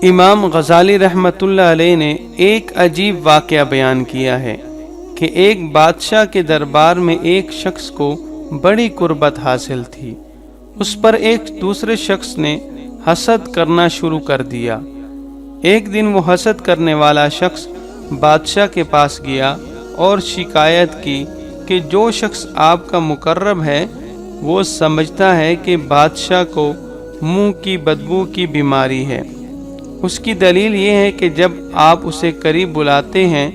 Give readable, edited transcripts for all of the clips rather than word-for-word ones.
امام غزالی رحمۃ اللہ علیہ نے ایک عجیب واقعہ بیان کیا ہے کہ ایک بادشاہ کے دربار میں ایک شخص کو بڑی قربت حاصل تھی۔ اس پر ایک دوسرے شخص نے حسد کرنا شروع کر دیا۔ ایک دن وہ حسد کرنے والا شخص بادشاہ کے پاس گیا اور شکایت کی کہ جو شخص آپ کا مقرب ہے وہ سمجھتا ہے کہ بادشاہ کو منہ کی بدبو کی بیماری ہے۔ اس کی دلیل یہ ہے کہ جب آپ اسے قریب بلاتے ہیں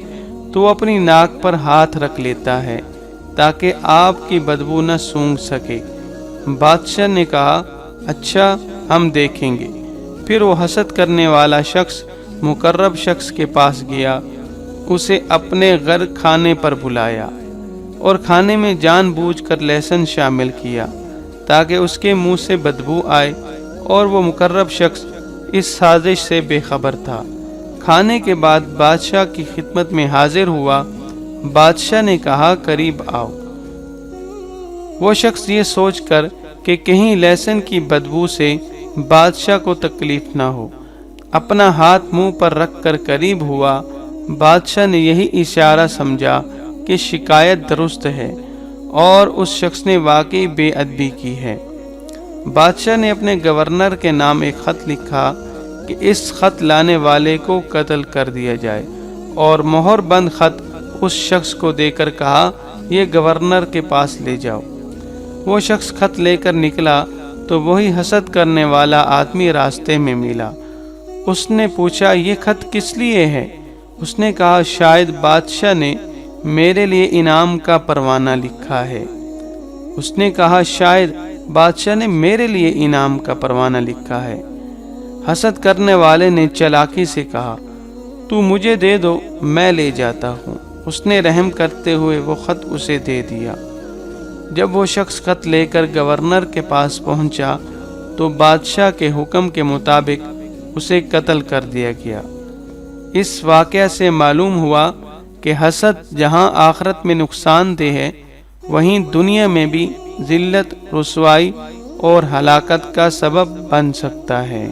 تو وہ اپنی ناک پر ہاتھ رکھ لیتا ہے تاکہ آپ کی بدبو نہ سونگھ سکے۔ بادشاہ نے کہا، اچھا، ہم دیکھیں گے۔ پھر وہ حسد کرنے والا شخص مقرب شخص کے پاس گیا، اسے اپنے گھر کھانے پر بلایا اور کھانے میں جان بوجھ کر لہسن شامل کیا تاکہ اس کے منہ سے بدبو آئے، اور وہ مقرب شخص اس سازش سے بے خبر تھا۔ کھانے کے بعد بادشاہ کی خدمت میں حاضر ہوا۔ بادشاہ نے کہا، قریب آؤ۔ وہ شخص یہ سوچ کر کہ کہیں لہسن کی بدبو سے بادشاہ کو تکلیف نہ ہو، اپنا ہاتھ منہ پر رکھ کر قریب ہوا۔ بادشاہ نے یہی اشارہ سمجھا کہ شکایت درست ہے اور اس شخص نے واقعی بے ادبی کی ہے۔ بادشاہ نے اپنے گورنر کے نام ایک خط لکھا کہ اس خط لانے والے کو قتل کر دیا جائے، اور مہر بند خط اس شخص کو دے کر کہا، یہ گورنر کے پاس لے جاؤ۔ وہ شخص خط لے کر نکلا تو وہی حسد کرنے والا آدمی راستے میں ملا۔ اس نے پوچھا، یہ خط کس لیے ہے؟ اس نے کہا، شاید بادشاہ نے میرے لیے انعام کا پروانہ لکھا ہے۔ اس نے کہا، شاید بادشاہ نے میرے لیے انعام کا پروانہ لکھا ہے۔ حسد کرنے والے نے چالاکی سے کہا، تو مجھے دے دو، میں لے جاتا ہوں۔ اس نے رحم کرتے ہوئے وہ خط اسے دے دیا۔ جب وہ شخص خط لے کر گورنر کے پاس پہنچا تو بادشاہ کے حکم کے مطابق اسے قتل کر دیا گیا۔ اس واقعہ سے معلوم ہوا کہ حسد جہاں آخرت میں نقصان دہ ہے، وہیں دنیا میں بھی ذلت، رسوائی اور ہلاکت کا سبب بن سکتا ہے۔